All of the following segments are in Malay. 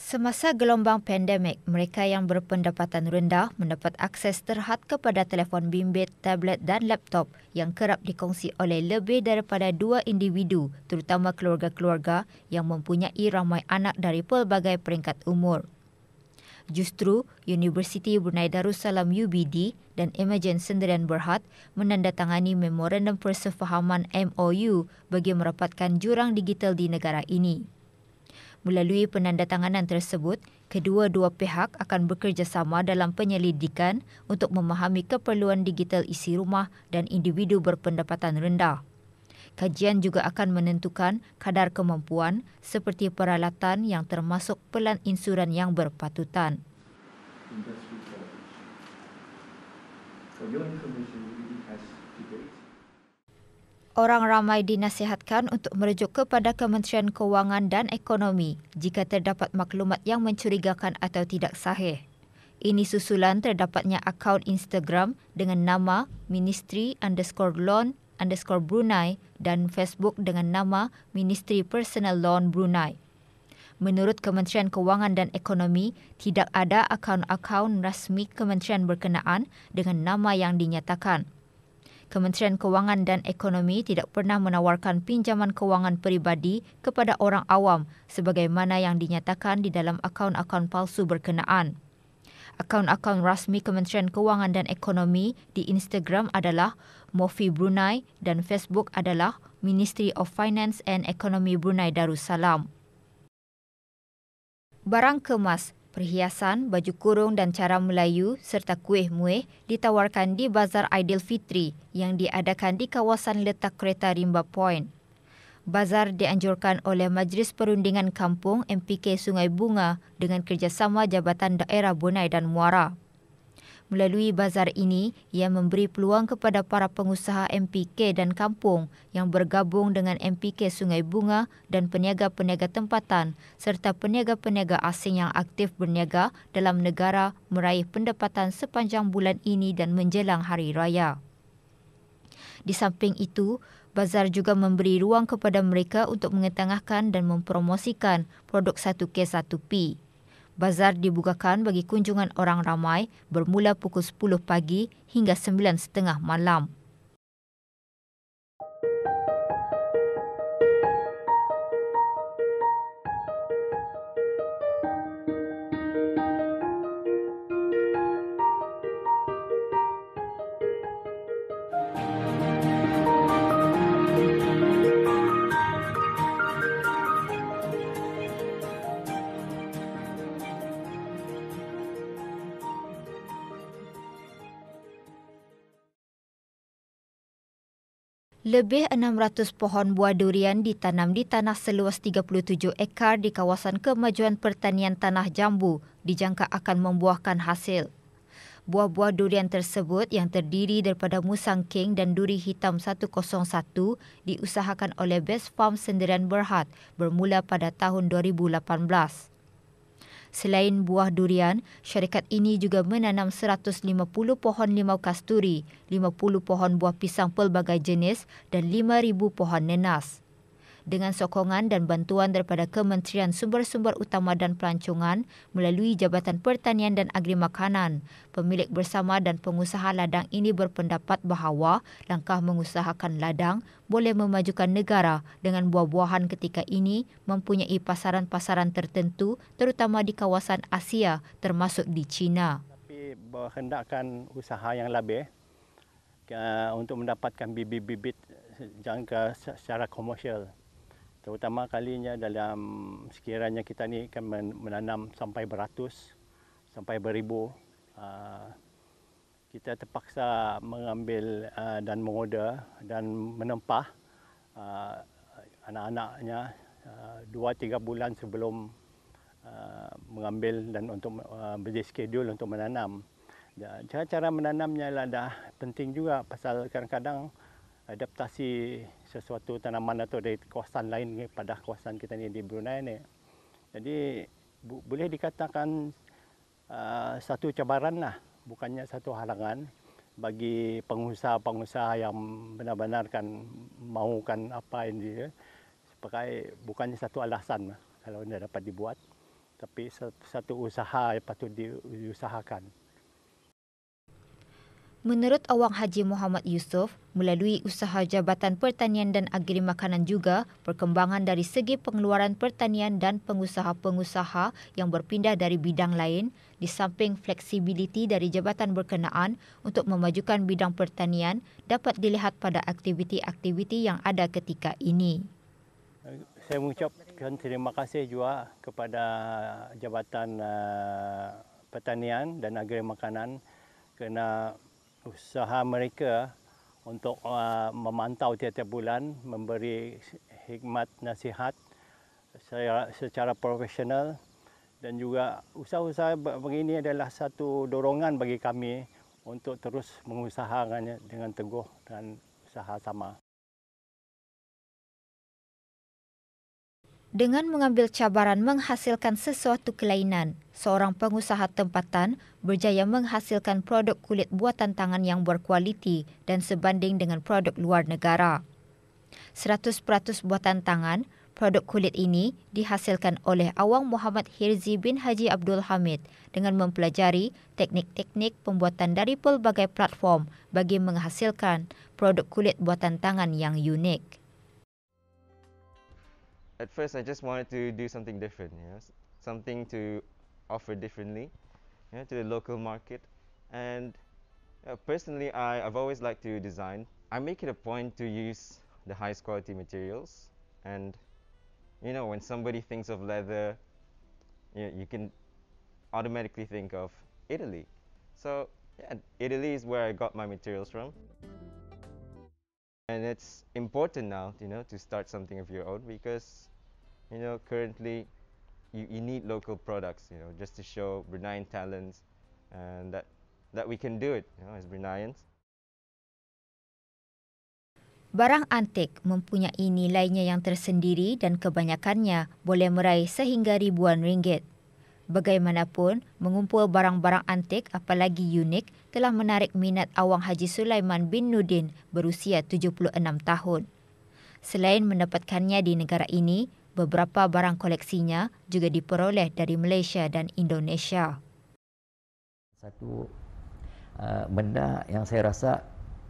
Semasa gelombang pandemik, mereka yang berpendapatan rendah mendapat akses terhad kepada telefon bimbit, tablet dan laptop yang kerap dikongsi oleh lebih daripada 2 individu, terutama keluarga-keluarga yang mempunyai ramai anak dari pelbagai peringkat umur. Justru, Universiti Brunei Darussalam UBD dan Emergen Sendirian Berhad menandatangani Memorandum Persefahaman MOU bagi merapatkan jurang digital di negara ini. Melalui penandatanganan tersebut, kedua-dua pihak akan bekerjasama dalam penyelidikan untuk memahami keperluan digital isi rumah dan individu berpendapatan rendah. Kajian juga akan menentukan kadar kemampuan seperti peralatan yang termasuk pelan insuran yang berpatutan. Orang ramai dinasihatkan untuk merujuk kepada Kementerian Kewangan dan Ekonomi jika terdapat maklumat yang mencurigakan atau tidak sahih. Ini susulan terdapatnya akaun Instagram dengan nama Ministry_Loan_Brunei dan Facebook dengan nama Ministry Personal Loan Brunei. Menurut Kementerian Kewangan dan Ekonomi, tidak ada akaun-akaun rasmi kementerian berkenaan dengan nama yang dinyatakan. Kementerian Kewangan dan Ekonomi tidak pernah menawarkan pinjaman kewangan peribadi kepada orang awam sebagaimana yang dinyatakan di dalam akaun-akaun palsu berkenaan. Akaun-akaun rasmi Kementerian Kewangan dan Ekonomi di Instagram adalah Mofi Brunei dan Facebook adalah Ministry of Finance and Economy Brunei Darussalam. Barang kemas, perhiasan, baju kurung dan cara Melayu serta kuih muih ditawarkan di Bazar Aidilfitri yang diadakan di kawasan letak kereta Rimba Point. Bazar dianjurkan oleh Majlis Perundingan Kampung MPK Sungai Bunga dengan kerjasama Jabatan Daerah Brunei dan Muara. Melalui bazar ini, ia memberi peluang kepada para pengusaha MPK dan kampung yang bergabung dengan MPK Sungai Bunga dan peniaga-peniaga tempatan serta peniaga-peniaga asing yang aktif berniaga dalam negara meraih pendapatan sepanjang bulan ini dan menjelang Hari Raya. Di samping itu, bazar juga memberi ruang kepada mereka untuk mengetengahkan dan mempromosikan produk 1K1P. Bazar dibukakan bagi kunjungan orang ramai bermula pukul 10 pagi hingga 9.30 malam. Lebih 600 pohon buah durian ditanam di tanah seluas 37 ekar di kawasan kemajuan pertanian Tanah Jambu dijangka akan membuahkan hasil. Buah-buah durian tersebut yang terdiri daripada musang king dan duri hitam 101 diusahakan oleh Best Farm Sendirian Berhad bermula pada tahun 2018. Selain buah durian, syarikat ini juga menanam 150 pohon limau kasturi, 50 pohon buah pisang pelbagai jenis dan 5,000 pohon nenas. Dengan sokongan dan bantuan daripada Kementerian Sumber-Sumber Utama dan Pelancongan melalui Jabatan Pertanian dan Agri Makanan, pemilik bersama dan pengusaha ladang ini berpendapat bahawa langkah mengusahakan ladang boleh memajukan negara dengan buah-buahan ketika ini mempunyai pasaran-pasaran tertentu terutama di kawasan Asia termasuk di China. Tapi berhendakkan usaha yang lebih untuk mendapatkan bibit-bibit jangka secara komersial. Terutama kalinya dalam sekiranya kita ni kan menanam sampai beratus, sampai beribu. Kita terpaksa mengambil dan mengorder dan menempah anak-anaknya 2-3 bulan sebelum mengambil dan untuk berschedule untuk menanam. Cara menanamnya adalah dah penting juga pasal kadang-kadang adaptasi sesuatu tanaman atau dari kawasan lain pada kawasan kita ni di Brunei ni. Jadi boleh dikatakan satu cabaran lah, bukannya satu halangan bagi pengusaha-pengusaha yang benar-benar kan mahukan apa ini. Sebagai bukannya satu alasan kalau tidak dapat dibuat. tapi satu usaha yang patut diusahakan. Menurut Awang Haji Muhammad Yusof, melalui usaha Jabatan Pertanian dan Agri Makanan juga, perkembangan dari segi pengeluaran pertanian dan pengusaha-pengusaha yang berpindah dari bidang lain, di samping fleksibiliti dari jabatan berkenaan untuk memajukan bidang pertanian, dapat dilihat pada aktiviti-aktiviti yang ada ketika ini. Saya mengucapkan terima kasih juga kepada Jabatan Pertanian dan Agri Makanan kerana usaha mereka untuk memantau tiap-tiap bulan, memberi hikmat nasihat secara profesional, dan juga usaha-usaha begini adalah satu dorongan bagi kami untuk terus mengusahakannya dengan teguh dan usaha sama. Dengan mengambil cabaran menghasilkan sesuatu kelainan, seorang pengusaha tempatan berjaya menghasilkan produk kulit buatan tangan yang berkualiti dan sebanding dengan produk luar negara. 100% buatan tangan, produk kulit ini dihasilkan oleh Awang Muhammad Hirzi bin Haji Abdul Hamid dengan mempelajari teknik-teknik pembuatan dari pelbagai platform bagi menghasilkan produk kulit buatan tangan yang unik. At first, I just wanted to do something different, something to offer differently, to the local market. And personally, I've always liked to design. I make it a point to use the highest quality materials. And, when somebody thinks of leather, you can automatically think of Italy. So, Italy is where I got my materials from. And it's important now, to start something of your own because, currently you need local products, just to show Bruneian talents and that we can do it, as Bruneians. Barang antik mempunyai nilainya yang tersendiri dan kebanyakannya boleh meraih sehingga ribuan ringgit. Bagaimanapun, mengumpul barang-barang antik apalagi unik telah menarik minat Awang Haji Sulaiman bin Nudin berusia 76 tahun. Selain mendapatkannya di negara ini, beberapa barang koleksinya juga diperoleh dari Malaysia dan Indonesia. Satu benda yang saya rasa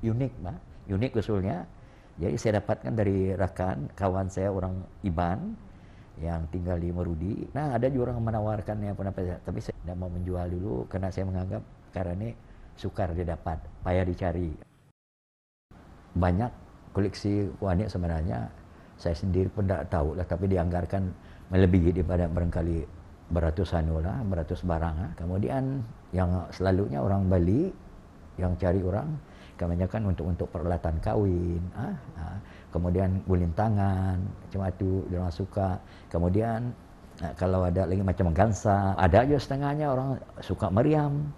unik usulnya. Jadi saya dapatkan dari rakan kawan saya orang Iban yang tinggal di Merudi. Nah, ada juga orang menawarkannya tapi saya tidak mau menjual dulu karena saya menganggap karena ini sukar dia dapat, payah dicari. Banyak koleksi wanita sebenarnya saya sendiri pun tidak tahu lah, tapi dianggarkan melebihi daripada barangkali beratus barang. Kemudian yang selalunya orang Bali yang cari orang kebanyakan untuk peralatan kahwin, kemudian gulin tangan, macam itu dia orang suka. Kemudian kalau ada lagi macam gansa, ada juga setengahnya orang suka meriam.